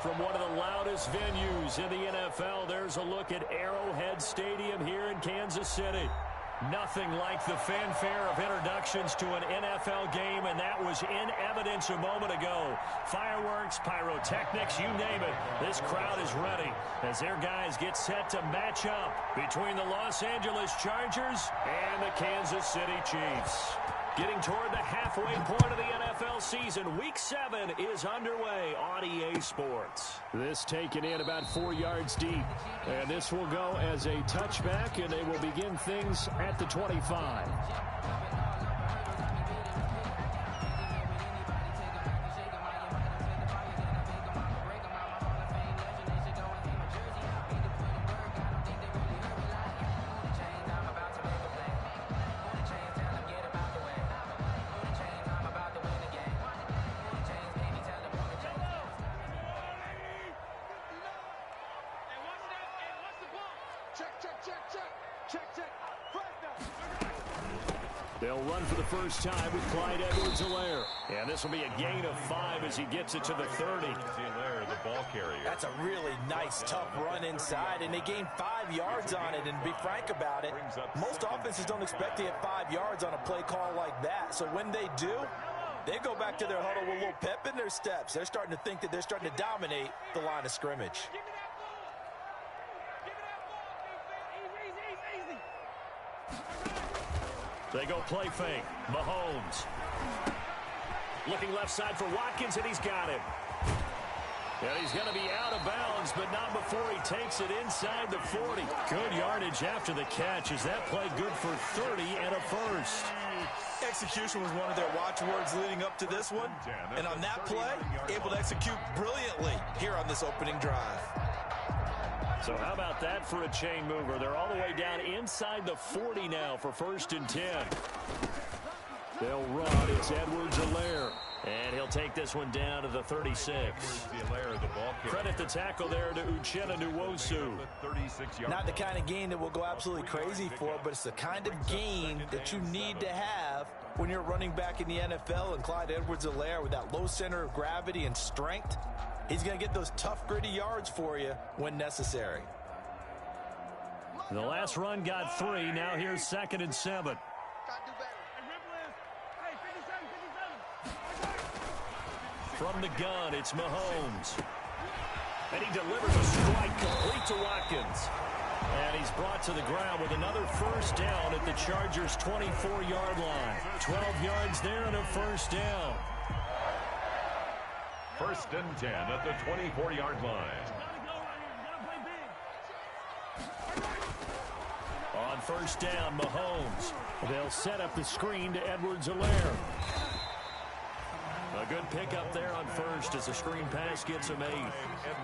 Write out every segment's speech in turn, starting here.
from one of the loudest venues in the NFL. There's a look at Arrowhead Stadium here in Kansas City. Nothing like the fanfare of introductions to an NFL game, and that was in evidence a moment ago. Fireworks, pyrotechnics, you name it. This crowd is ready as their guys get set to match up between the Los Angeles Chargers and the Kansas City Chiefs. Getting toward the halfway point of the NFL season, Week 7 is underway on EA Sports. This taken in about 4 yards deep. And this will go as a touchback, and they will begin things at the 25. They'll run for the first time with Clyde Edwards-Helaire. And this will be a gain of 5 as he gets it to the 30. The ball carrier. That's a really nice, tough run inside, and they gained 5 yards on it. And to be frank about it, most offenses don't expect to get 5 yards on a play call like that. So when they do, they go back to their huddle with a little pep in their steps. They're starting to think that they're starting to dominate the line of scrimmage. They go play fake. Mahomes. Looking left side for Watkins, and he's got him. And he's going to be out of bounds, but not before he takes it inside the 40. Good yardage after the catch. Is that play good for 30 and a first? Execution was one of their watchwords leading up to this one. And on that play, able to execute brilliantly here on this opening drive. So how about that for a chain mover? They're all the way down inside the 40 now for 1st and 10. They'll run. It's Edwards-Helaire. And he'll take this one down to the 36. Credit the tackle there to Uchenna Nwosu. Not the kind of gain that we'll go absolutely crazy for, but it's the kind of gain that you need to have when you're running back in the NFL. And Clyde Edwards-Helaire, with that low center of gravity and strength, he's going to get those tough, gritty yards for you when necessary. The last run got 3. Now here's 2nd and 7. From the gun, it's Mahomes. And he delivers a strike complete to Watkins. And he's brought to the ground with another first down at the Chargers' 24-yard line. 12 yards there and a first down. 1st and 10 at the 24-yard line. On first down, Mahomes. They'll set up the screen to Edwards-Helaire. A good pickup there on first as the screen pass gets him 8.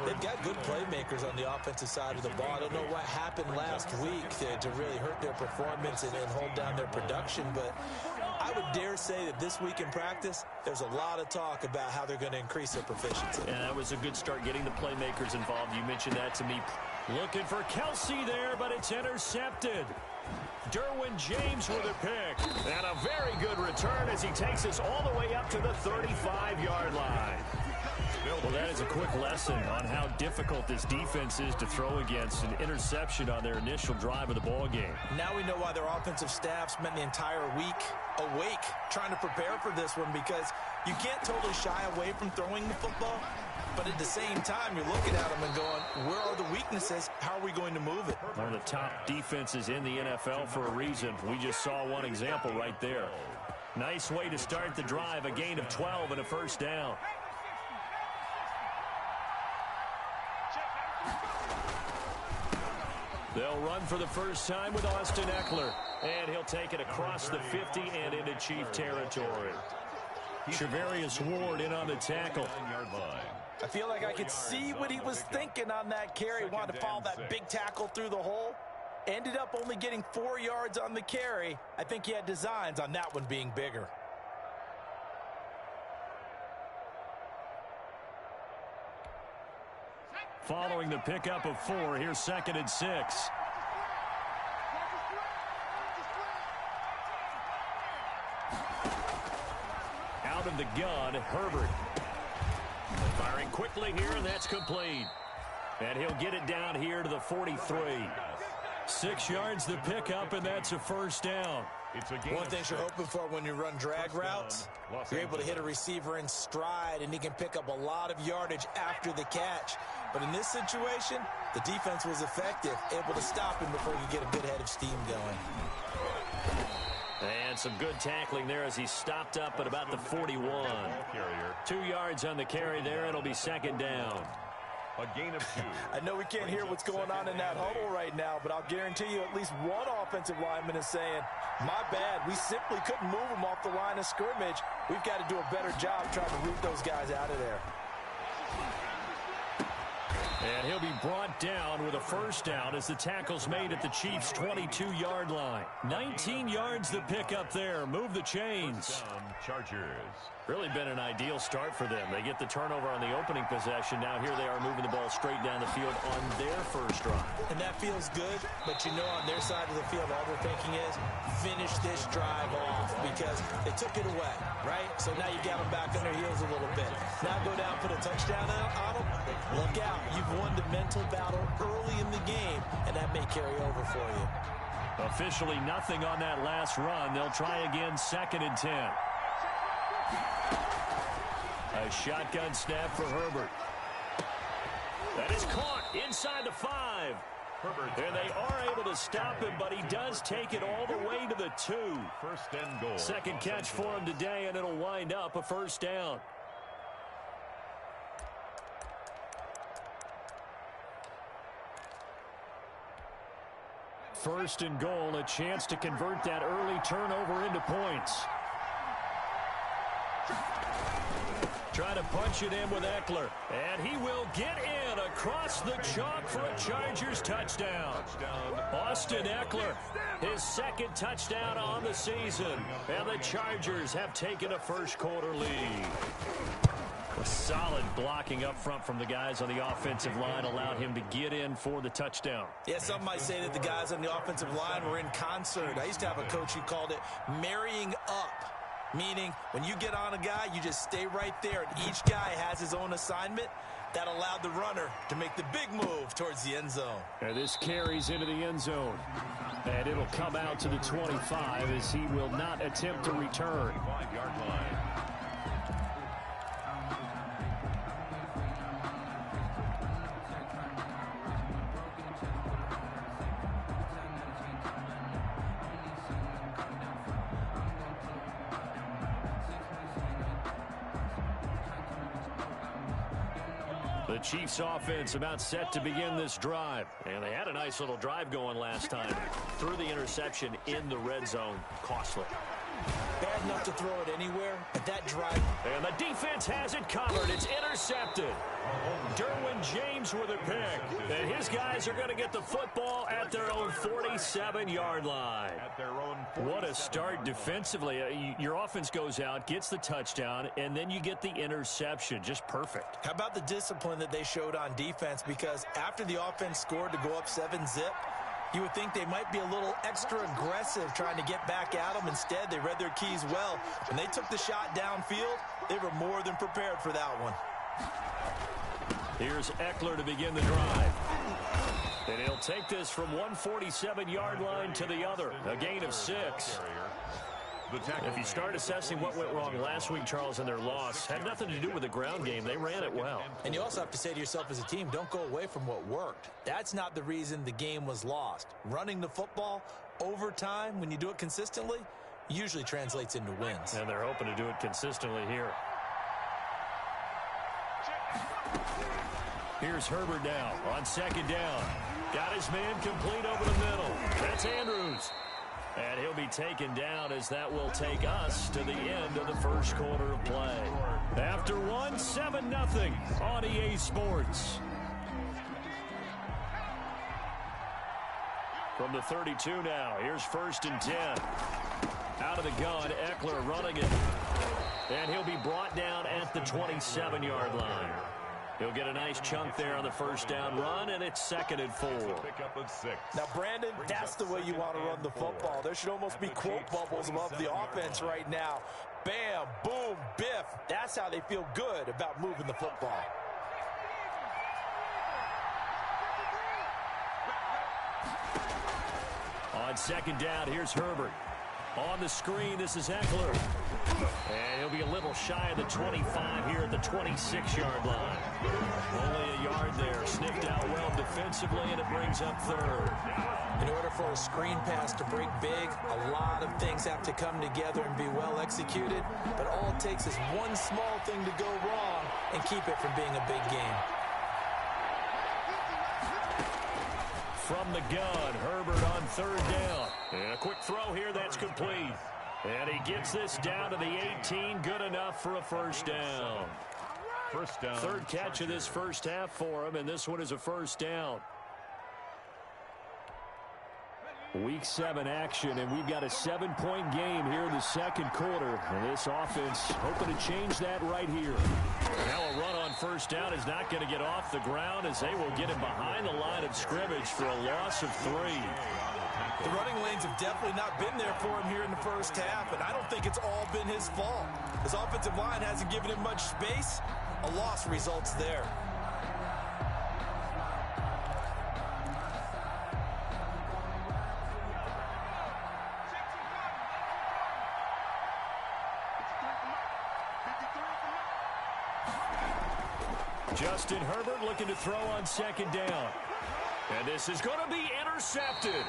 They've got good playmakers on the offensive side of the ball. I don't know what happened last week to really hurt their performance and hold down their production, but I would dare say that this week in practice, there's a lot of talk about how they're going to increase their proficiency. And that was a good start getting the playmakers involved. You mentioned that to me. Looking for Kelsey there, but it's intercepted. Derwin James with a pick. And a very good return as he takes us all the way up to the 35-yard line. Well, that is a quick lesson on how difficult this defense is to throw against. An interception on their initial drive of the ball game. Now we know why their offensive staff spent the entire week awake trying to prepare for this one, because you can't totally shy away from throwing the football. But at the same time, you're looking at them and going, where are the weaknesses? How are we going to move it? One of the top defenses in the NFL for a reason. We just saw one example right there. Nice way to start the drive. A gain of 12 and a first down. They'll run for the first time with Austin Eckler. And he'll take it across the 50 and into Chief territory. Shavarius Ward in on the tackle. I feel like I could see what he was thinking on that carry. Wanted to follow that big tackle through the hole. Ended up only getting 4 yards on the carry. I think he had designs on that one being bigger. Following the pickup of 4, here's 2nd and 6. Out of the gun, Herbert. Firing quickly here, and that's complete. And he'll get it down here to the 43. 6 yards the pickup, and that's a first down. One thing you're hoping for when you run drag routes, you're able to hit a receiver in stride, and he can pick up a lot of yardage after the catch. But in this situation, the defense was effective, able to stop him before he could get a good head of steam going. And some good tackling there as he stopped up at about the 41. 2 yards on the carry there. It'll be second down. A gain of 2. I know we can't hear what's going on in that huddle right now, but I'll guarantee you at least one offensive lineman is saying, my bad, we simply couldn't move him off the line of scrimmage. We've got to do a better job trying to root those guys out of there. And he'll be brought down with a first down as the tackle's made at the Chiefs' 22-yard line. 19 yards the pickup there. Move the chains. Chargers. Really been an ideal start for them. They get the turnover on the opening possession. Now here they are moving the ball straight down the field on their first drive. And that feels good, but you know on their side of the field all they're thinking is finish this drive off because they took it away, right? So now you got them back on their heels a little bit. Now go down, put a touchdown on them. Look out. You've won the mental battle early in the game, and that may carry over for you. Officially nothing on that last run. They'll try again, 2nd and 10. A shotgun snap for Herbert. That is caught inside the 5. And they are able to stop him, but he does take it all the way to the 2. First and goal. Second catch for him today, and it'll wind up a first down. First and goal, a chance to convert that early turnover into points. Trying to punch it in with Eckler. And he will get in across the chalk for a Chargers touchdown. Austin Eckler, his 2nd touchdown on the season. And the Chargers have taken a first-quarter lead. A solid blocking up front from the guys on the offensive line allowed him to get in for the touchdown. Yeah, some might say that the guys on the offensive line were in concert. I used to have a coach who called it marrying up. Meaning, when you get on a guy, you just stay right there, and each guy has his own assignment. That allowed the runner to make the big move towards the end zone. And this carries into the end zone. And it'll come out to the 25 as he will not attempt to return. 5-yard line. The Chiefs offense about set to begin this drive. And they had a nice little drive going last time. Threw the interception in the red zone. Costly. Bad enough to throw it anywhere, but that drive... And the defense has it covered. It's intercepted. Derwin James with a pick. And his guys are going to get the football at their own 47-yard line. What a start defensively. Your offense goes out, gets the touchdown, and then you get the interception. Just perfect. How about the discipline that they showed on defense? Because after the offense scored to go up 7-zip, you would think they might be a little extra aggressive trying to get back at them. Instead, they read their keys well. When they took the shot downfield, they were more than prepared for that one. Here's Eckler to begin the drive. And he'll take this from 147-yard line to the other. A gain of 6. If you start assessing what went wrong last week, Charles, in their loss, had nothing to do with the ground game. They ran it well. And you also have to say to yourself as a team, don't go away from what worked. That's not the reason the game was lost. Running the football over time, when you do it consistently, usually translates into wins. And they're hoping to do it consistently here. Here's Herbert now on 2nd down. Got his man complete over the middle. That's Andrews. And he'll be taken down as that will take us to the end of the first quarter of play. After 7-0 on EA Sports. From the 32 now, here's 1st and 10. Out of the gun, Eckler running it. And he'll be brought down at the 27-yard line. He'll get a nice chunk there on the first down run, and it's 2nd and 4. Pickup of 6. Now, Brandon, that's the way you want to run the football. There should almost be quote bubbles above the offense right now. Bam, boom, biff. That's how they feel good about moving the football. On 2nd down, here's Herbert. On the screen, this is Eckler. And he'll be a little shy of the 25 here at the 26-yard line. Only a yard there. Sniffed out well defensively, and it brings up 3rd. In order for a screen pass to break big, a lot of things have to come together and be well executed. But all it takes is one small thing to go wrong and keep it from being a big game. From the gun, Herbert on 3rd down. And a quick throw here that's complete. And he gets this down to the 18. Good enough for a first down. First down. 3rd catch of this first half for him, and this one is a first down. Week 7 action, and we've got a 7-point game here in the 2nd quarter. And this offense hoping to change that right here. Now a run on first down is not going to get off the ground as they will get him behind the line of scrimmage for a loss of 3. The running lanes have definitely not been there for him here in the first half, and I don't think it's all been his fault. His offensive line hasn't given him much space. A loss results there. Justin Herbert looking to throw on 2nd down. And this is going to be intercepted.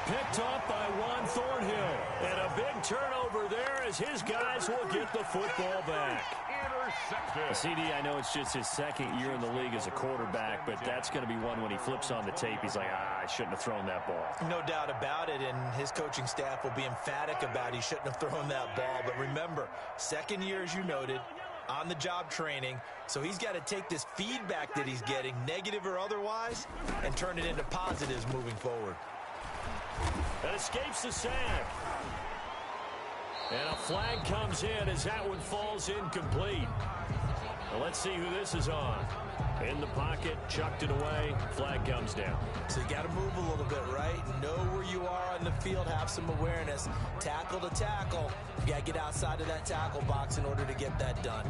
Picked off by Juan Thornhill. And a big turnover there as his guys will get the football back. Intercepted. CD, I know it's just his 2nd year in the league as a quarterback, but that's going to be one when he flips on the tape. He's like, I shouldn't have thrown that ball. No doubt about it, and his coaching staff will be emphatic about he shouldn't have thrown that ball. But remember, 2nd year, as you noted, on-the-job training, so he's got to take this feedback that he's getting, negative or otherwise, and turn it into positives moving forward. That escapes the sack. And a flag comes in as that one falls incomplete. Well, let's see who this is on. In the pocket, chucked it away, flag comes down. So you got to move a little bit, right? Know where you are on the field, have some awareness. Tackle to tackle. You got to get outside of that tackle box in order to get that done.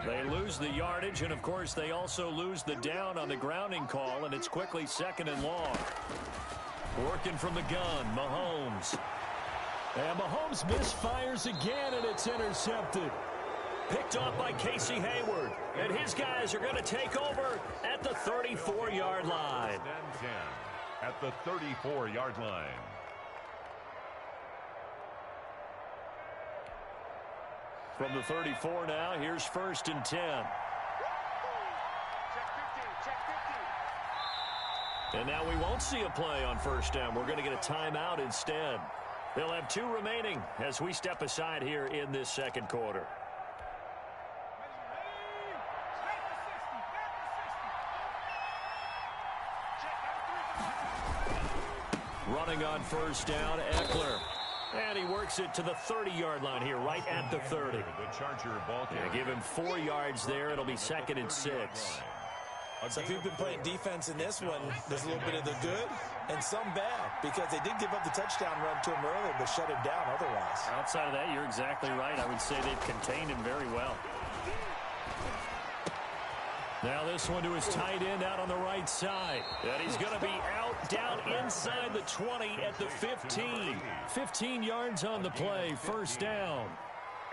They lose the yardage, and of course they also lose the down on the grounding call, and it's quickly 2nd and long. Working from the gun, Mahomes. And Mahomes misfires again, and it's intercepted. Picked off by Casey Hayward. And his guys are going to take over at the 34-yard line. 10 at the 34-yard line. From the 34 now, here's 1st and 10. And now we won't see a play on first down. We're going to get a timeout instead. They'll have 2 remaining as we step aside here in this 2nd quarter. Running on first down, Eckler. And he works it to the 30-yard line here, right at the 30. The Charger ball carrier. Give him 4 yards there. It'll be 2nd and 6. So if you've been playing defense in this one, there's a little bit of the good and some bad, because they did give up the touchdown run to him earlier, but shut him down otherwise. Outside of that, you're exactly right. I would say they've contained him very well. Now this one to his tight end out on the right side. And he's going to be out down inside the 20 at the 15. 15 yards on the play, first down.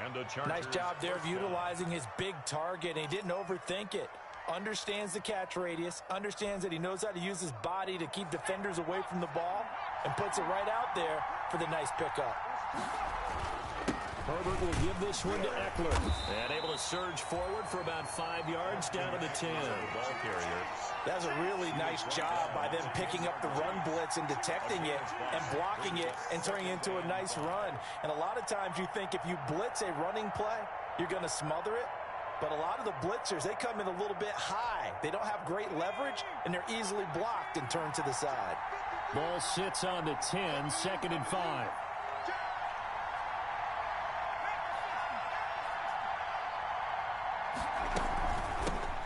And the Nice job there of utilizing his big target, and he didn't overthink it. Understands the catch radius, understands that he knows how to use his body to keep defenders away from the ball, and puts it right out there for the nice pickup. Herbert will give this one to Eckler. And able to surge forward for about 5 yards down to the 10. ball carrier. That's a really nice job by them picking up the run blitz and detecting it and blocking it and turning it into a nice run. And a lot of times you think if you blitz a running play, you're going to smother it. But a lot of the blitzers, they come in a little bit high. They don't have great leverage, and they're easily blocked and turned to the side. Ball sits on the 10, 2nd and 5.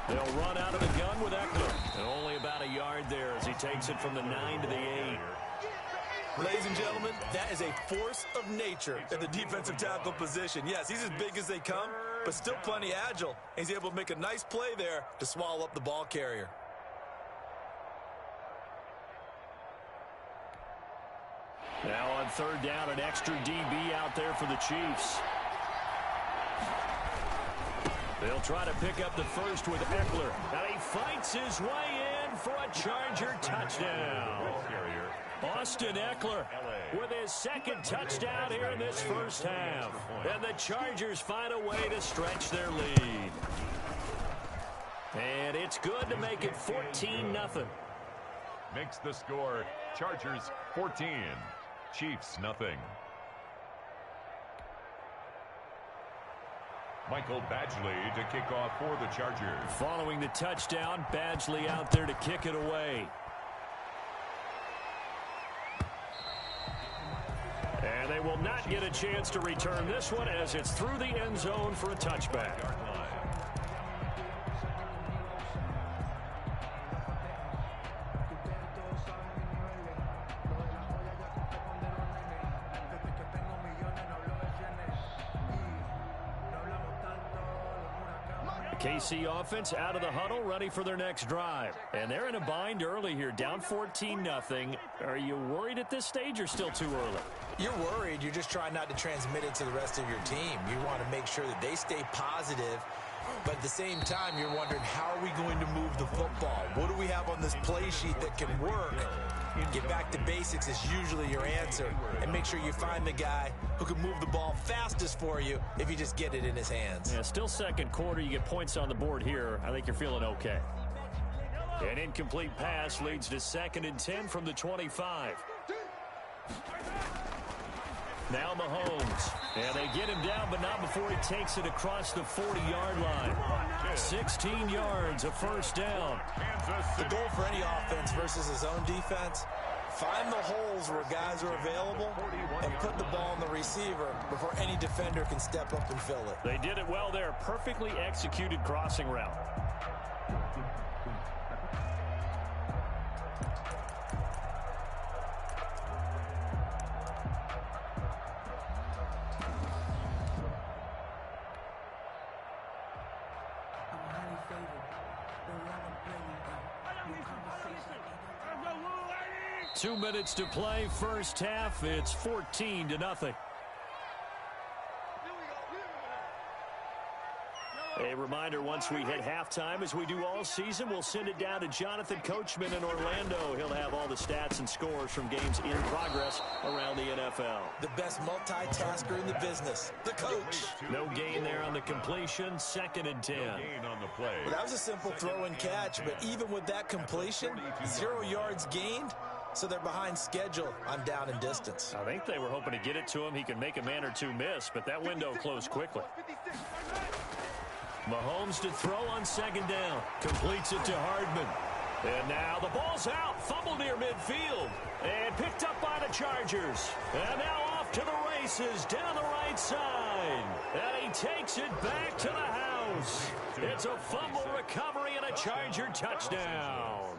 They'll run out of the gun with Eckler. And only about a yard there as he takes it from the 9 to the 8. Ladies and gentlemen, that is a force of nature in the defensive tackle position. Yes, he's as big as they come, but still plenty agile. He's able to make a nice play there to swallow up the ball carrier. Now on third down, an extra DB out there for the Chiefs. They'll try to pick up the first with Eckler. And he fights his way in for a Charger touchdown. Austin Eckler with his second touchdown here in this first half. And the Chargers find a way to stretch their lead. And it's good to make it 14-0. Makes the score Chargers 14, Chiefs nothing. Michael Badgley to kick off for the Chargers. Following the touchdown, Badgley out there to kick it away. And they will not get a chance to return this one as it's through the end zone for a touchback. KC offense out of the huddle, ready for their next drive. And they're in a bind early here, down 14-0. Are you worried at this stage or still too early? You're worried. You're just trying not to transmit it to the rest of your team. You want to make sure that they stay positive, but at the same time, you're wondering, how are we going to move the football? What do we have on this play sheet that can work? Get back to basics is usually your answer, and make sure you find the guy who can move the ball fastest for you if you just get it in his hands. Yeah, still second quarter. You get points on the board here. I think you're feeling okay. An incomplete pass leads to 2nd and 10 from the 25. Now Mahomes. And they get him down, but not before he takes it across the 40-yard line. 16 yards, a first down. The goal for any offense versus his own defense, find the holes where guys are available and put the ball on the receiver before any defender can step up and fill it. They did it well there. Perfectly executed crossing route. Two minutes to play, first half. It's 14-0. A reminder, once we hit halftime, as we do all season, we'll send it down to Jonathan Coachman in Orlando. He'll have all the stats and scores from games in progress around the NFL. The best multitasker in the business, the coach. No gain there on the completion, 2nd and 10. No gain on the play. Well, that was a simple throw and catch, but even with that completion, 0 yards gained. So they're behind schedule on down and distance. I think they were hoping to get it to him. He can make a man or two miss, but that window closed quickly. Mahomes to throw on 2nd down. Completes it to Hardman. And now the ball's out. Fumble near midfield. And picked up by the Chargers. And now off to the races down the right side. And he takes it back to the house. It's a fumble recovery and a Charger touchdown.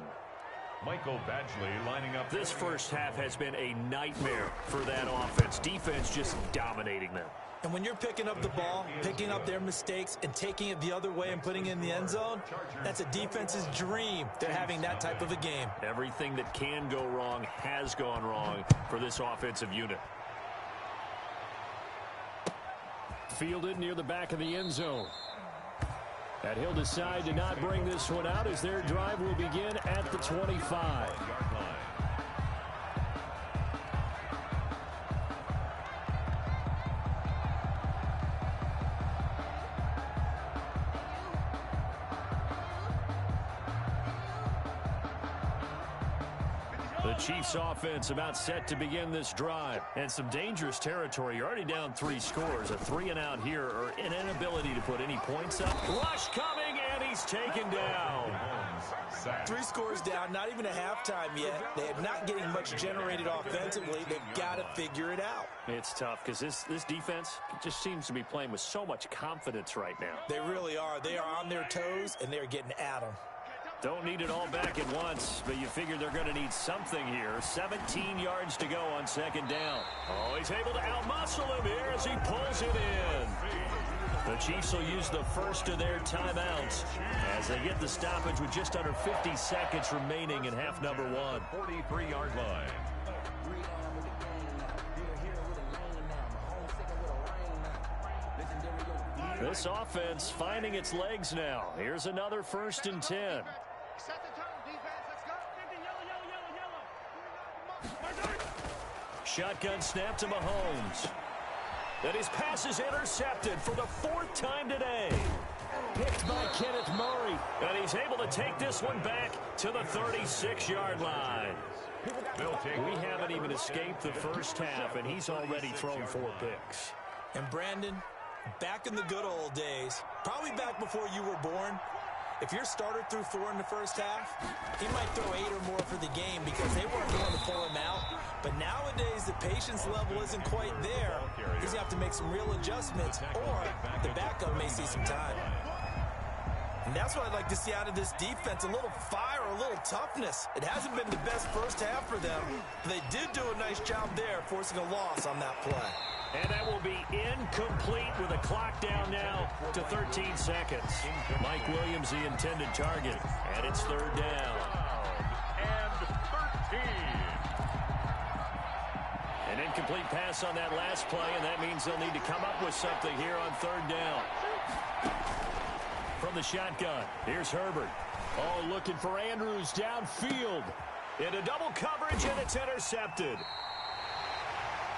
Michael Badgley lining up. This first half has been a nightmare for that offense. Defense just dominating them. And when you're picking up the ball, picking up their mistakes, and taking it the other way and putting it in the end zone, that's a defense's dream. They're having that type of a game. Everything that can go wrong has gone wrong for this offensive unit. Fielded near the back of the end zone. And he'll decide to not bring this one out as their drive will begin at the 25. The Chiefs offense about set to begin this drive. And some dangerous territory. You're already down 3 scores. A 3 and out here, or an inability to put any points up. Rush coming, and he's taken down. 3 scores down, not even a halftime yet. They are not getting much generated offensively. They've got to figure it out. It's tough because this defense just seems to be playing with so much confidence right now. They really are. They are on their toes, and they're getting at them. Don't need it all back at once, but you figure they're going to need something here. 17 yards to go on second down. Oh, he's able to outmuscle him here as he pulls it in. The Chiefs will use the first of their timeouts as they get the stoppage with just under 50 seconds remaining in half number 1. 43-yard line. This offense finding its legs now. Here's another 1st and 10. Shotgun snap to Mahomes. And his pass is intercepted for the 4th time today. Picked by Kenneth Murray. And he's able to take this one back to the 36-yard line. We haven't even escaped the first half, and he's already thrown 4 picks. And Brandon, back in the good old days, probably back before you were born, if your starter threw 4 in the first half, he might throw 8 or more for the game because they weren't going to pull him out. But nowadays, the patience level isn't quite there. He's going to have to make some real adjustments, or the backup may see some time. And that's what I'd like to see out of this defense, a little fire, a little toughness. It hasn't been the best first half for them, but they did do a nice job there, forcing a loss on that play. And that will be incomplete with a clock down now to 13 seconds. Mike Williams, the intended target, and it's 3rd down. And 13. An incomplete pass on that last play, and that means they'll need to come up with something here on 3rd down. From the shotgun, here's Herbert. Oh, looking for Andrews downfield. Into double coverage, and it's intercepted.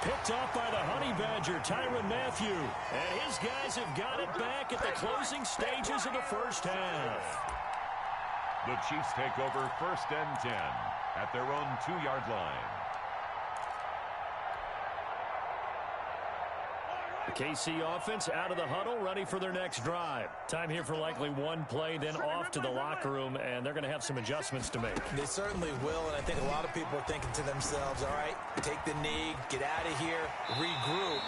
Picked off by the Honey Badger, Tyrann Mathieu. And his guys have got it back at the closing stages of the first half. The Chiefs take over 1st and 10 at their own 2-yard line. The KC offense out of the huddle, ready for their next drive. Time here for likely one play, then off to the locker room, and they're going to have some adjustments to make. They certainly will, and I think a lot of people are thinking to themselves, all right, take the knee, get out of here, regroup.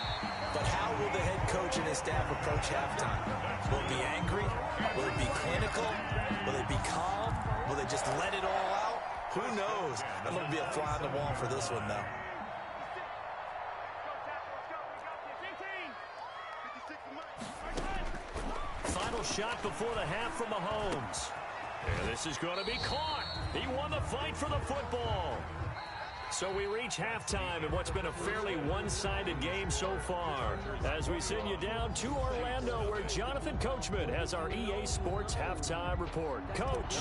But how will the head coach and his staff approach halftime? Will it be angry? Will it be clinical? Will it be calm? Will they just let it all out? Who knows? I'm going to be a fly on the wall for this one, though. Final shot before the half from Mahomes. And this is going to be caught. He won the fight for the football. So we reach halftime in what's been a fairly one-sided game so far. As we send you down to Orlando, where Jonathan Coachman has our EA Sports halftime report. Coach.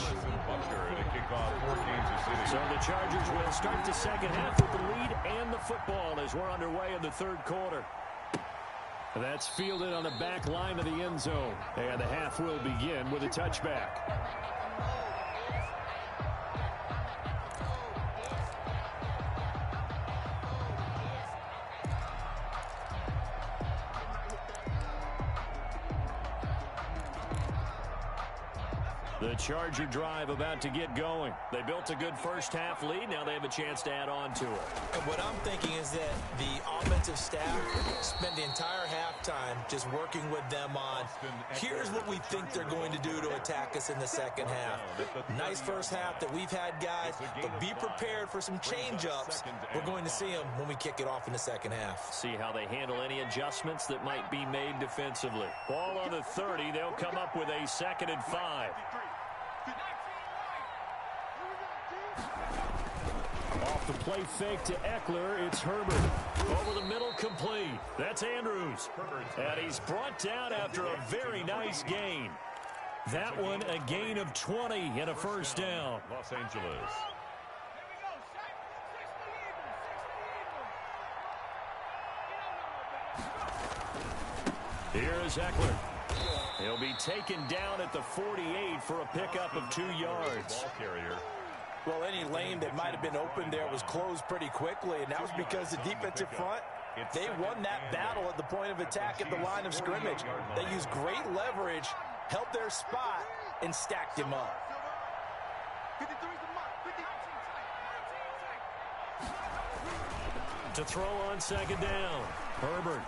So the Chargers will start the second half with the lead and the football as we're underway in the 3rd quarter. That's fielded on the back line of the end zone. And the half will begin with a touchback. The Charger drive about to get going. They built a good first half lead. Now they have a chance to add on to it. And what I'm thinking is that the offensive staff spent the entire halftime just working with them on, here's what we think they're going to do to attack us in the second half. Nice first half that we've had, guys, but be prepared for some change-ups. We're going to see them when we kick it off in the second half. See how they handle any adjustments that might be made defensively. Ball on the 30. They'll come up with a 2nd and 5. Off the play fake to Eckler, it's Herbert. Over the middle, complete. That's Andrews. And he's brought down after a very nice gain. That one, a gain of 20 and a first down. Los Angeles. Here is Eckler. He'll be taken down at the 48 for a pickup of 2 yards. Ball carrier. Well, any lane that might have been open there was closed pretty quickly, and that was because the defensive front, they won that battle at the point of attack at the line of scrimmage. They used great leverage held their spot, and stacked him up. To throw on second down, Herbert.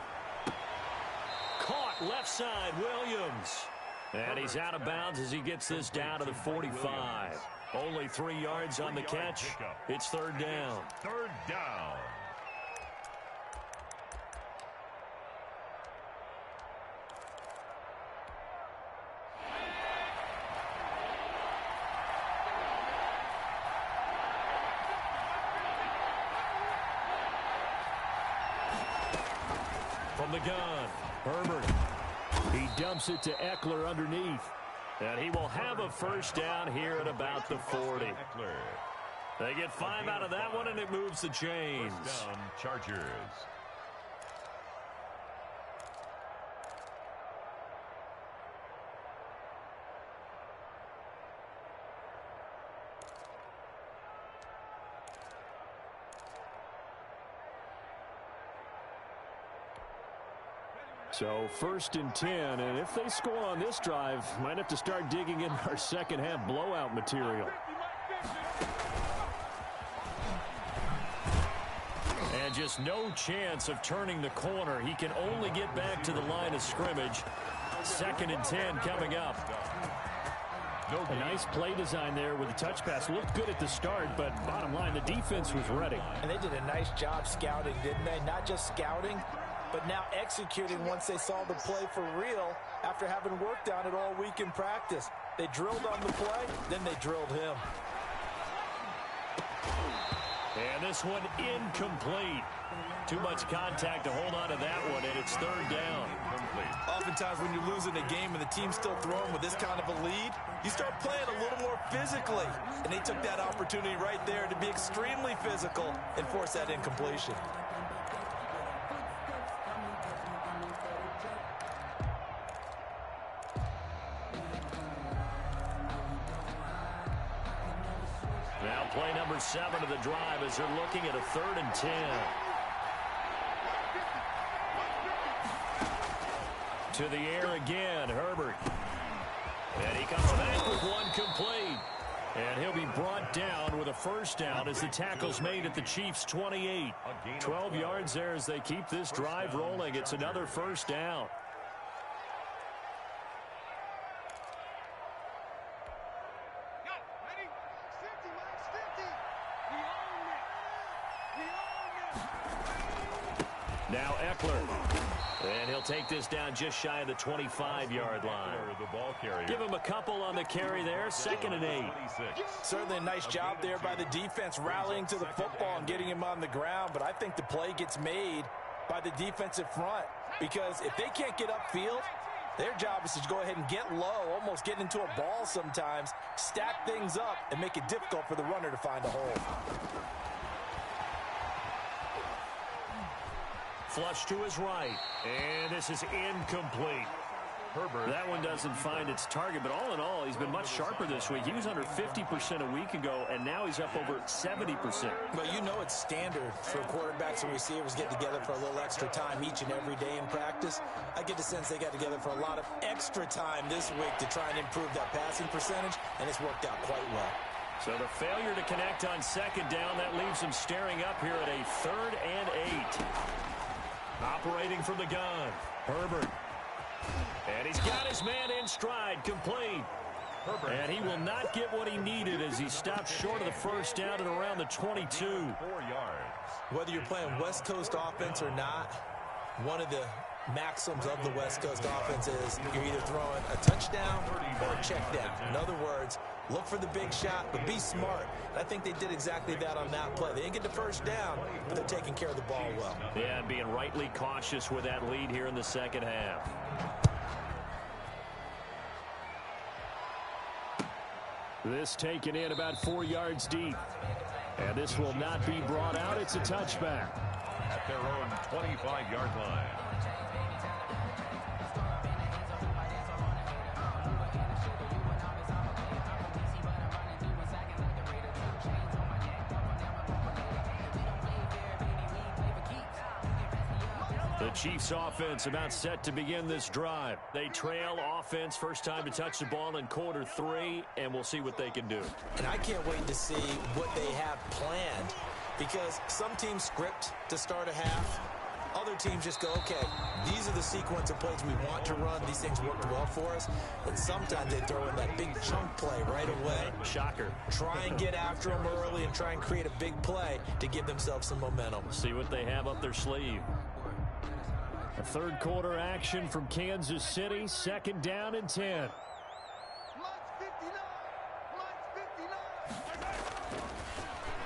Caught left side, Williams. And he's out of bounds as he gets this down to the 45. Only 3 yards on the catch. It's third down. Third down. From the gun, Herbert. He dumps it to Eckler underneath. And he will have a first down here at about the 40. They get 5 out of that one, and it moves the chains. First down, Chargers. So first and 10, and if they score on this drive, might have to start digging in our second half blowout material. And just no chance of turning the corner. He can only get back to the line of scrimmage. Second and 10 coming up. A nice play design there with the touch pass. Looked good at the start, but bottom line, the defense was ready. And they did a nice job scouting, didn't they? Not just scouting, but now executing once they saw the play for real after having worked on it all week in practice. They drilled on the play, then they drilled him. And this one incomplete. Too much contact to hold on to that one, and it's third down. Oftentimes when you're losing a game and the team's still throwing with this kind of a lead, you start playing a little more physically. And they took that opportunity right there to be extremely physical and force that incompletion. Now play number 7 of the drive as they're looking at a third and 10. To the air again, Herbert. And he comes back with one complete. And he'll be brought down with a first down as the tackle's made at the Chiefs' 28. 12 yards there as they keep this drive rolling. It's another first down. Now Eckler. And he'll take this down just shy of the 25-yard line. The ball carrier. Give him a couple on the carry there. Second and 8. Certainly a nice job there by the defense rallying to the football and getting him on the ground. But I think the play gets made by the defensive front. Because if they can't get upfield, their job is to go ahead and get low, almost get into a ball sometimes, stack things up, and make it difficult for the runner to find a hole. Flush to his right. And this is incomplete. Herbert. That one doesn't find its target, but all in all, he's been much sharper this week. He was under 50% a week ago, and now he's up over 70%. Well, you know it's standard for quarterbacks and receivers get together for a little extra time each and every day in practice. I get the sense they got together for a lot of extra time this week to try and improve that passing percentage, and it's worked out quite well. So the failure to connect on second down, that leaves him staring up here at a third and 8. Operating from the gun, Herbert. And he's got his man in stride, complete. Herbert. And he will not get what he needed as he stopped short of the first down at around the 22. 4 yards. Whether you're playing West Coast offense or not, one of the maxims of the West Coast offense is you're either throwing a touchdown or a check down. In other words, look for the big shot, but be smart. And I think they did exactly that on that play. They didn't get the first down, but they're taking care of the ball well. Yeah, and being rightly cautious with that lead here in the second half. This taken in about 4 yards deep. And this will not be brought out. It's a touchback. At their own 25-yard line. The Chiefs offense about set to begin this drive. They trail offense, first time to touch the ball in quarter 3, and we'll see what they can do. And I can't wait to see what they have planned, because some teams script to start a half. Other teams just go, okay, these are the sequence of plays we want to run. These things worked well for us. And sometimes they throw in that big chunk play right away. Shocker. Try and get after them early and try and create a big play to give themselves some momentum. See what they have up their sleeve. A third quarter action from Kansas City, 2nd down and 10.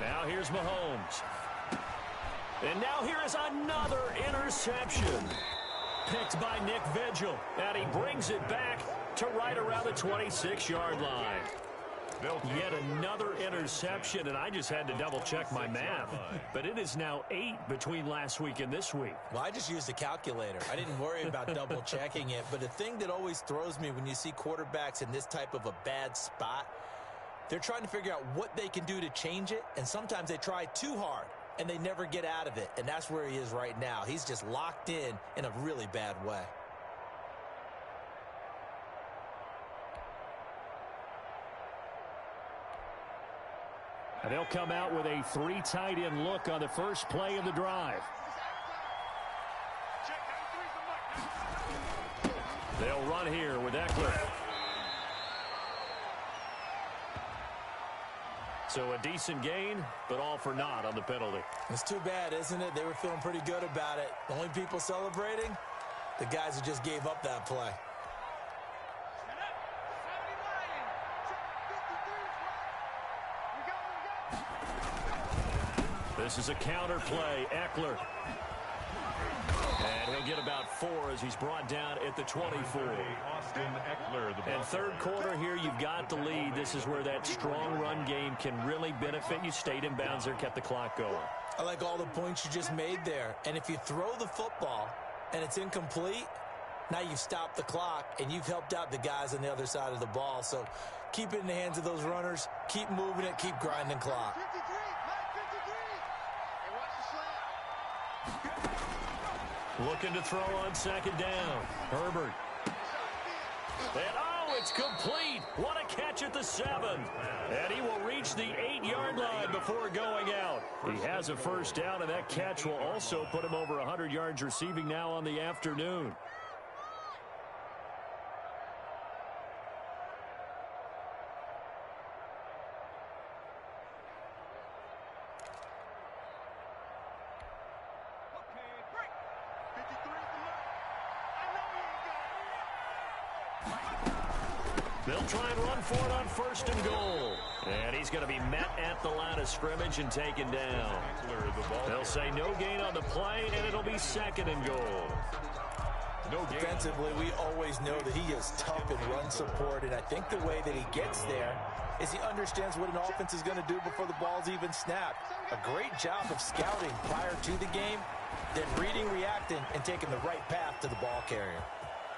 Now here's Mahomes. And now here is another interception. Picked by Nick Vigil. And he brings it back to right around the 26-yard line. Yet another interception, and I just had to double-check my math. But it is now 8 between last week and this week. Well, I just used a calculator. I didn't worry about double-checking it. But the thing that always throws me when you see quarterbacks in this type of a bad spot, they're trying to figure out what they can do to change it, and sometimes they try too hard, and they never get out of it. And that's where he is right now. He's just locked in a really bad way. And they'll come out with a 3 tight end look on the first play of the drive. They'll run here with Eckler. So a decent gain, but all for naught on the penalty. It's too bad, isn't it? They were feeling pretty good about it. The only people celebrating, the guys who just gave up that play. This is a counter play. Eckler. And he'll get about 4 as he's brought down at the 24. And third quarter here, you've got the lead. This is where that strong run game can really benefit you. Stayed in bounds there, kept the clock going. I like all the points you just made there. And if you throw the football and it's incomplete, now you've stopped the clock and you've helped out the guys on the other side of the ball. So keep it in the hands of those runners. Keep moving it. Keep grinding clock. Looking to throw on 2nd down. Herbert. And oh, it's complete. What a catch at the 7. And he will reach the 8-yard line before going out. He has a first down, and that catch will also put him over 100 yards receiving now on the afternoon. They'll try and run for it on 1st and goal. And he's going to be met at the line of scrimmage and taken down. They'll say no gain on the play, and it'll be 2nd and goal. Defensively, we always know that he is tough in run support, and I think the way that he gets there is he understands what an offense is going to do before the ball's even snapped. A great job of scouting prior to the game, then reading, reacting, and taking the right path to the ball carrier.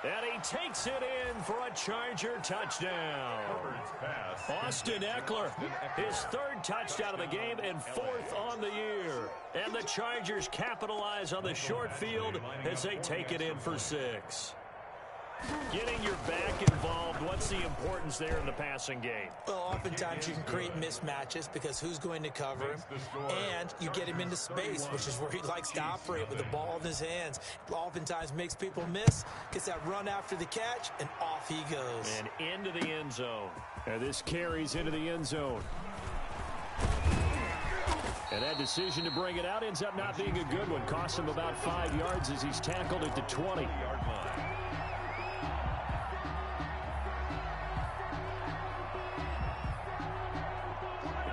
And he takes it in for a Charger touchdown. Austin Eckler, his 3rd touchdown of the game and 4th on the year. And the Chargers capitalize on the short field as they take it in for 6. Getting your back involved, what's the importance there in the passing game? Well, oftentimes you can create mismatches because who's going to cover him, and you get him into space, which is where he likes to operate with the ball in his hands. Oftentimes makes people miss, gets that run after the catch, and off he goes. And into the end zone. And this carries into the end zone. And that decision to bring it out ends up not being a good one. Costs him about 5 yards as he's tackled at the 20-yard line.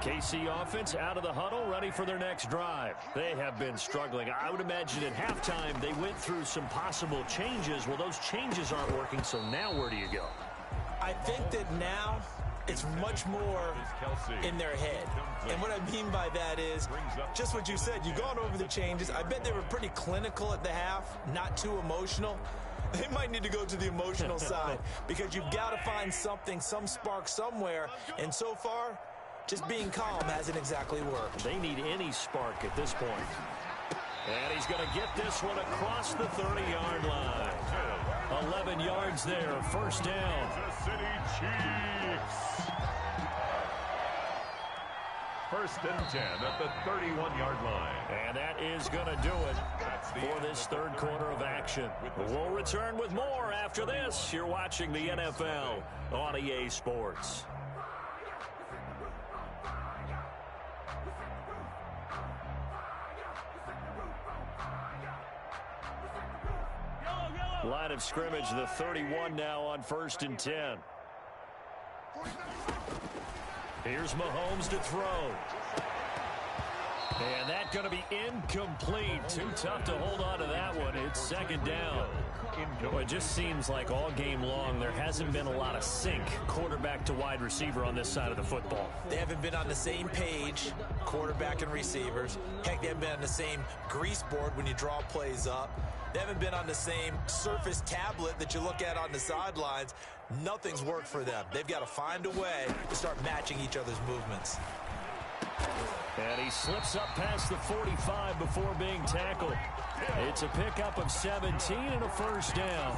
KC offense out of the huddle, ready for their next drive. They have been struggling. I would imagine at halftime they went through some possible changes. Well, those changes aren't working, so now where do you go? I think that now it's much more in their head. And what I mean by that is just what you said. You've gone over the changes. I bet they were pretty clinical at the half, not too emotional. They might need to go to the emotional side because you've got to find something, some spark somewhere. And so far, just being calm hasn't exactly worked. They need any spark at this point. And he's going to get this one across the 30-yard line. 11 yards there, first down. Kansas City Chiefs. First and 10 at the 31-yard line. And that is going to do it for this third quarter of action. We'll return with more after this. You're watching the NFL on EA Sports. Line of scrimmage, the 31 now on first and 10. Here's Mahomes to throw. And that's going to be incomplete. Too tough to hold on to that one. It's second down. Well, it just seems like all game long there hasn't been a lot of sync quarterback to wide receiver on this side of the football. They haven't been on the same page, quarterback and receivers. Heck, they haven't been on the same grease board when you draw plays up. They haven't been on the same surface tablet that you look at on the sidelines. Nothing's worked for them. They've got to find a way to start matching each other's movements. And he slips up past the 45 before being tackled. It's a pickup of 17 and a first down.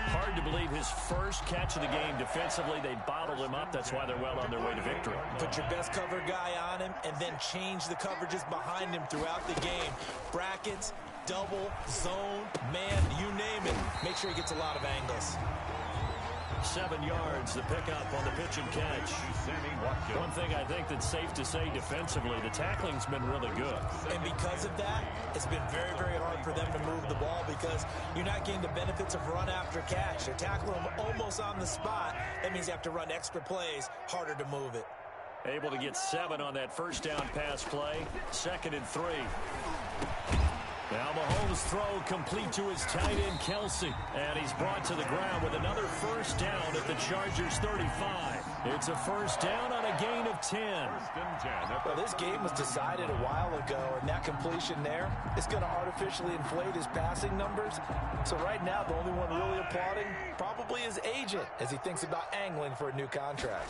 Hard to believe his first catch of the game defensively. They bottled him up. That's why they're well on their way to victory. Put your best cover guy on him and then change the coverages behind him throughout the game. Brackets, double, zone, man, you name it. Make sure he gets a lot of angles. 7 yards, the pickup on the pitch and catch. One thing I think that's safe to say defensively, the tackling's been really good. And because of that, it's been very, very hard for them to move the ball because you're not getting the benefits of run after catch. They're tackling them almost on the spot. That means you have to run extra plays, harder to move it. Able to get 7 on that first down pass play. 2nd and 3. Now Mahomes' throw complete to his tight end, Kelsey. And he's brought to the ground with another first down at the Chargers' 35. It's a first down on a gain of 10. Well, this game was decided a while ago, and that completion there is going to artificially inflate his passing numbers. So right now, the only one really applauding probably his agent as he thinks about angling for a new contract.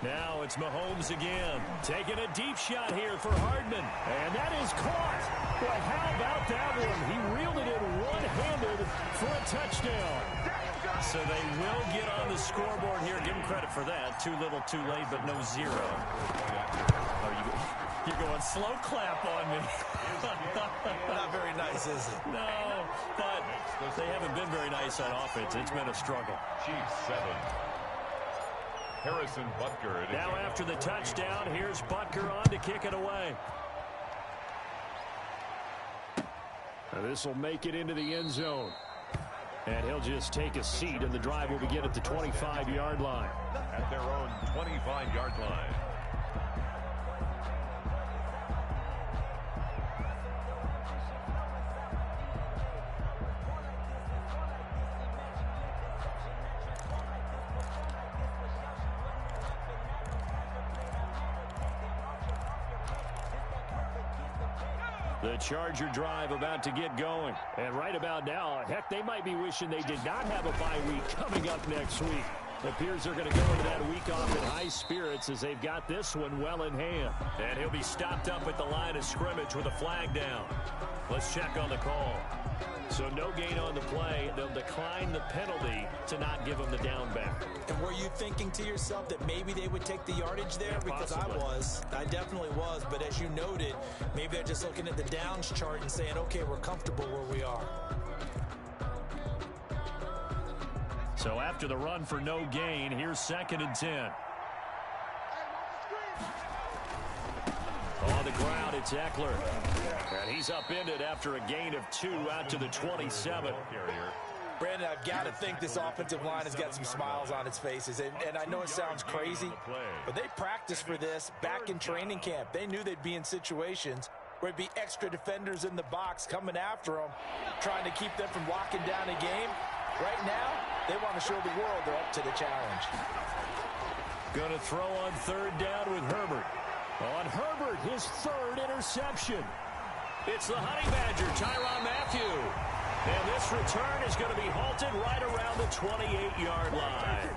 Now it's Mahomes again, taking a deep shot here for Hardman. And that is caught. Well, how about that one? He reeled it in one-handed for a touchdown. So they will get on the scoreboard here. Give him credit for that. Too little, too late, but no zero. You're going slow clap on me. Not very nice, is it? No, but they haven't been very nice on offense. It's been a struggle. Chiefs 7. Harrison Butker. Now after the touchdown, here's Butker on to kick it away. This will make it into the end zone. And he'll just take a seat, and the drive will begin at the 25-yard line. At their own 25-yard line. The Charger drive about to get going. And right about now, heck, they might be wishing they did not have a bye week coming up next week. It appears they're going to go into that week off in high spirits as they've got this one well in hand. And he'll be stopped up at the line of scrimmage with a flag down. Let's check on the call. So no gain on the play. They'll decline the penalty to not give him the down back. And were you thinking to yourself that maybe they would take the yardage there? Yeah, because I definitely was. But as you noted, maybe they're just looking at the downs chart and saying, okay, we're comfortable where we are. So after the run for no gain, here's 2nd and 10. On the ground, it's Eckler. And he's upended after a gain of 2 out to the 27. Brandon, I've got to think this offensive line has got some smiles on its faces. And I know it sounds crazy, but they practiced for this back in training camp. They knew they'd be in situations where there'd be extra defenders in the box coming after them, trying to keep them from locking down a game. Right now, they want to show the world they're up to the challenge. Going to throw on 3rd down with Herbert. On Herbert, his 3rd interception. It's the Honey Badger, Tyrann Mathieu. And this return is going to be halted right around the 28-yard line.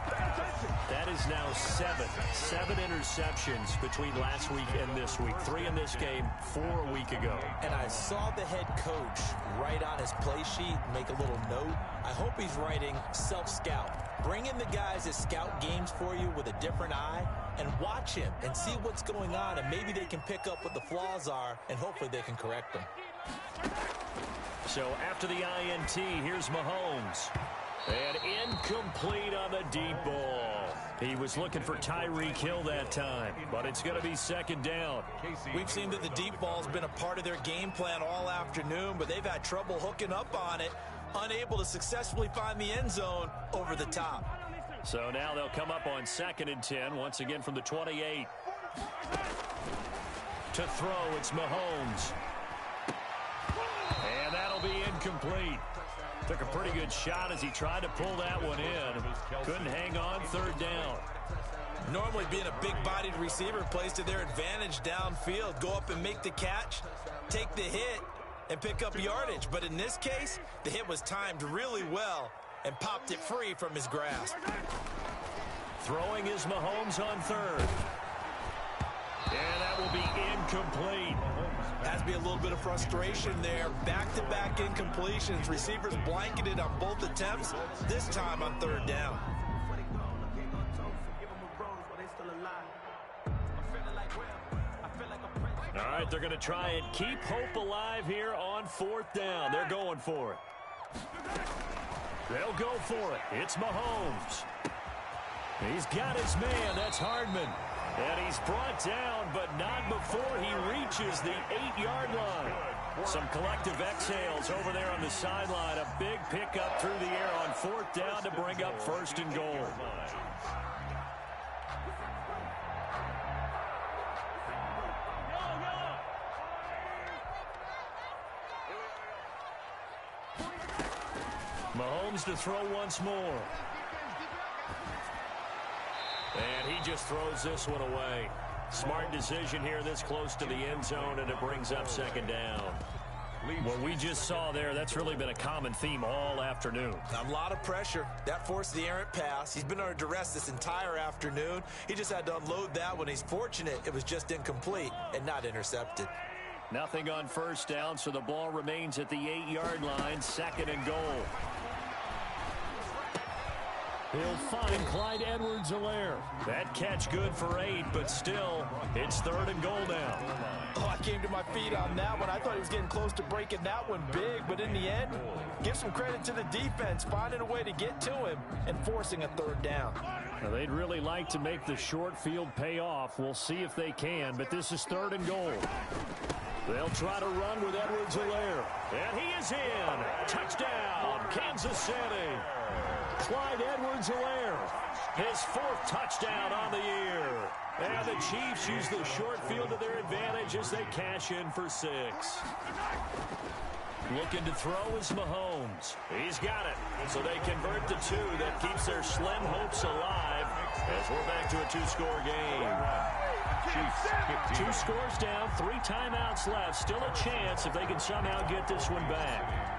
That is now seven interceptions between last week and this week. 3 in this game, 4 a week ago. And I saw the head coach write on his play sheet, make a little note. I hope he's writing self-scout. Bring in the guys that scout games for you with a different eye and watch him and see what's going on, and maybe they can pick up what the flaws are, and hopefully they can correct them. So after the INT, here's Mahomes. And incomplete on the deep ball. He was looking for Tyreek Hill that time, but it's going to be second down. We've seen that the deep ball's been a part of their game plan all afternoon, but they've had trouble hooking up on it, unable to successfully find the end zone over the top. So now they'll come up on 2nd and 10, once again from the 28. To throw, it's Mahomes. And that'll be incomplete. Took a pretty good shot as he tried to pull that one in. Couldn't hang on, 3rd down. Normally being a big-bodied receiver plays to their advantage downfield. Go up and make the catch, take the hit, and pick up yardage. But in this case, the hit was timed really well and popped it free from his grasp. Throwing is Mahomes on 3rd. And that will be incomplete. Has to be a little bit of frustration there. Back-to-back incompletions. Receivers blanketed on both attempts, this time on 3rd down. All right, they're going to try and keep hope alive here on 4th down. They're going for it. They'll go for it. It's Mahomes. He's got his man. That's Hardman. And he's brought down, but not before he reaches the 8-yard line. Some collective exhales over there on the sideline. A big pickup through the air on 4th down to bring up 1st and goal. Mahomes to throw once more. And he just throws this one away. Smart decision here this close to the end zone, and it brings up 2nd down. What we just saw there, that's really been a common theme all afternoon. A lot of pressure. That forced the errant pass. He's been under duress this entire afternoon. He just had to unload that one. He's fortunate it was just incomplete and not intercepted. Nothing on 1st down, so the ball remains at the 8-yard line, 2nd and goal. He'll find Clyde Edwards-Helaire. That catch good for 8, but still, it's 3rd and goal now. Oh, I came to my feet on that one. I thought he was getting close to breaking that one big, but in the end, give some credit to the defense, finding a way to get to him and forcing a 3rd down. Now, they'd really like to make the short field pay off. We'll see if they can, but this is 3rd and goal. They'll try to run with Edwards-Helaire. And he is in. Touchdown, Kansas City. Clyde Edwards-Helaire, his 4th touchdown on the year. And the Chiefs use the short field to their advantage as they cash in for 6. Looking to throw is Mahomes. He's got it. So they convert the 2. That keeps their slim hopes alive as we're back to a 2-score game. Chiefs 2 scores down, 3 timeouts left. Still a chance if they can somehow get this one back.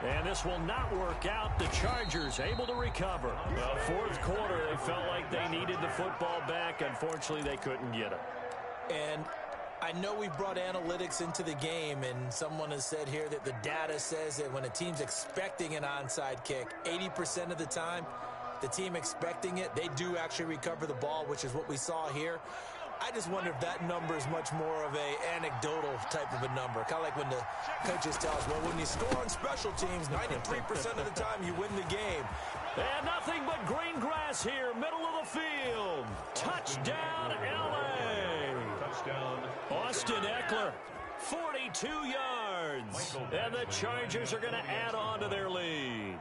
And this will not work out. The Chargers able to recover. Well, 4th quarter, they felt like they needed the football back. Unfortunately, they couldn't get it. And I know we've brought analytics into the game, and someone has said here that the data says that when a team's expecting an onside kick, 80% of the time, the team expecting it, they do actually recover the ball, which is what we saw here. I just wonder if that number is much more of a anecdotal type of a number. Kind of like when the coaches tell us, well, when you score on special teams, 93% of the time you win the game. And nothing but green grass here, middle of the field. Touchdown, L.A. Touchdown. Austin Eckler, 42 yards. And the Chargers are going to add on to their lead.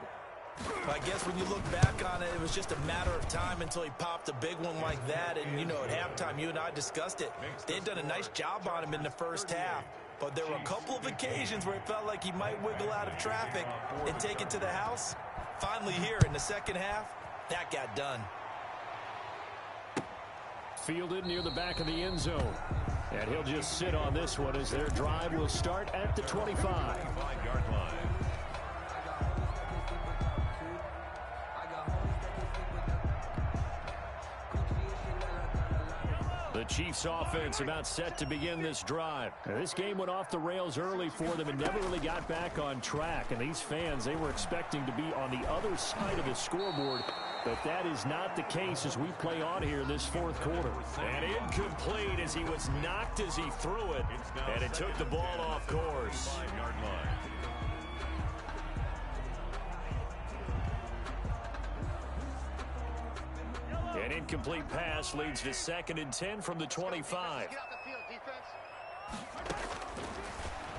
I guess when you look back on it, it was just a matter of time until he popped a big one like that. And, you know, at halftime, you and I discussed it. They'd done a nice job on him in the first half. But there were a couple of occasions where it felt like he might wiggle out of traffic and take it to the house. Finally here in the second half, that got done. Fielded near the back of the end zone. And he'll just sit on this one as their drive will start at the 25. 5-yard line. The Chiefs offense about set to begin this drive. Now, this game went off the rails early for them and never really got back on track. And these fans, they were expecting to be on the other side of the scoreboard. But that is not the case as we play on here this fourth quarter. And incomplete as he was knocked as he threw it. And it took the ball off course. 5-yard line. An incomplete pass leads to 2nd and 10 from the 25.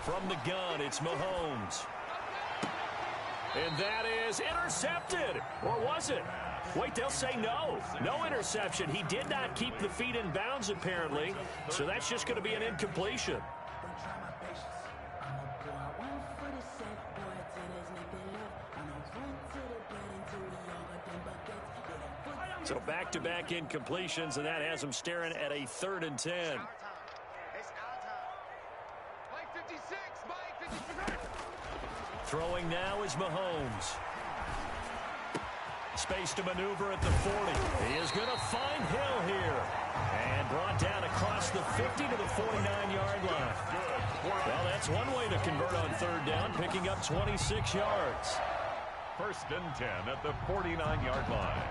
From the gun, it's Mahomes. And that is intercepted. Or was it? Wait, they'll say no. No interception. He did not keep the feet in bounds, apparently. So that's just going to be an incompletion. So back-to-back incompletions, and that has him staring at a 3rd and 10. Throwing now is Mahomes. Space to maneuver at the 40. He is going to find Hill here. And brought down across the 50 to the 49-yard line. Well, that's one way to convert on 3rd down, picking up 26 yards. 1st and 10 at the 49-yard line.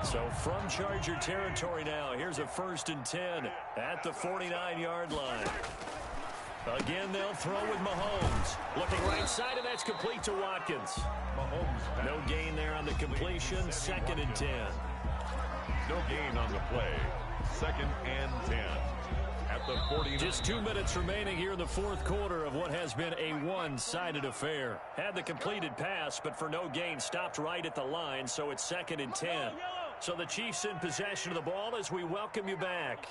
So from Charger territory now, here's a 1st and 10 at the 49-yard line. Again, they'll throw with Mahomes. Looking right side, and that's complete to Watkins. Mahomes. No gain there on the completion. 2nd and 10. No gain on the play. 2nd and 10 at the 49. Just 2 minutes remaining here in the fourth quarter of what has been a one-sided affair. Had the completed pass, but for no gain, stopped right at the line, so it's 2nd and 10. So the Chiefs in possession of the ball as we welcome you back.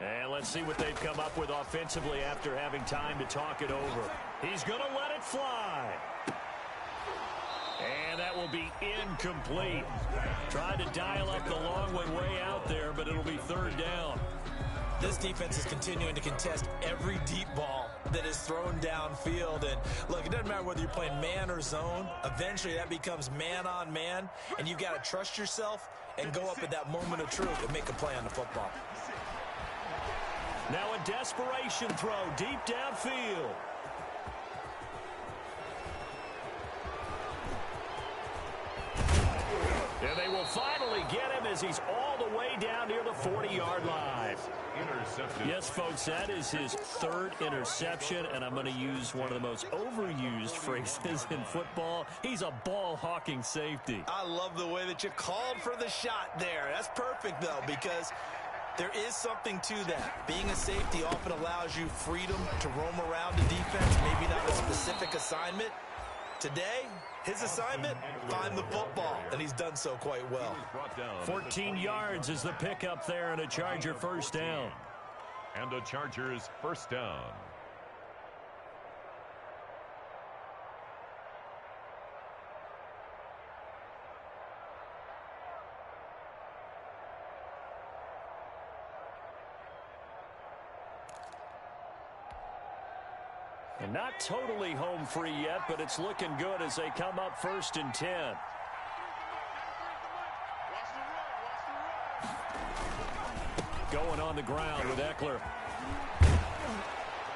And let's see what they've come up with offensively after having time to talk it over. He's going to let it fly. And that will be incomplete. Tried to dial up the long one way out there, but it'll be 3rd down. This defense is continuing to contest every deep ball that is thrown downfield. And look, it doesn't matter whether you're playing man or zone. Eventually that becomes man on man, and you've got to trust yourself and go up at that moment of truth and make a play on the football. Now a desperation throw deep downfield. And they will finally get him as he's all the way down near the 40-yard line. Intercepted. Yes, folks, that is his 3rd interception, and I'm going to use one of the most overused phrases in football. He's a ball-hawking safety. I love the way that you called for the shot there. That's perfect, though, because there is something to that. Being a safety often allows you freedom to roam around the defense, maybe not a specific assignment. Today, his assignment, find the football, and he's done so quite well. 14 yards is the pickup there, and a Charger 1st down. And a Chargers 1st down. And not totally home free yet, but it's looking good as they come up 1st and 10. Going on the ground with Eckler.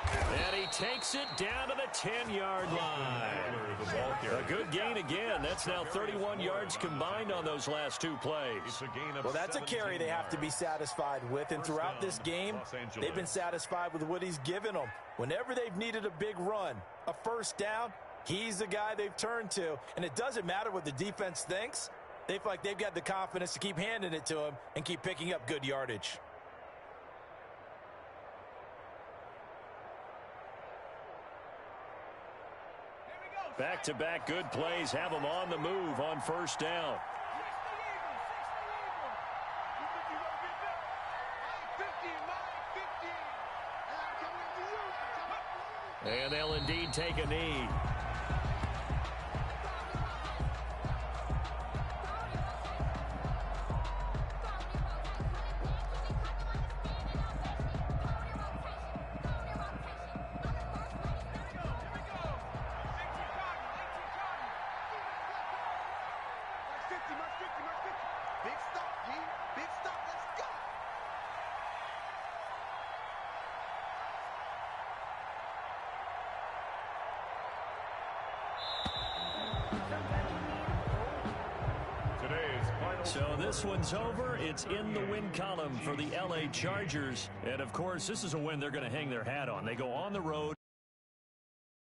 And he takes it down to the 10-yard line. A good gain again. That's now 31 yards combined on those last 2 plays. Well, that's a carry they have to be satisfied with. And throughout this game, they've been satisfied with what he's given them. Whenever they've needed a big run, a 1st down, he's the guy they've turned to. And it doesn't matter what the defense thinks. They feel like they've got the confidence to keep handing it to him and keep picking up good yardage. Back-to-back good plays have them on the move on 1st down. And they'll indeed take a knee. So this one's over. It's in the win column for the LA Chargers. And, of course, this is a win they're going to hang their hat on. They go on the road.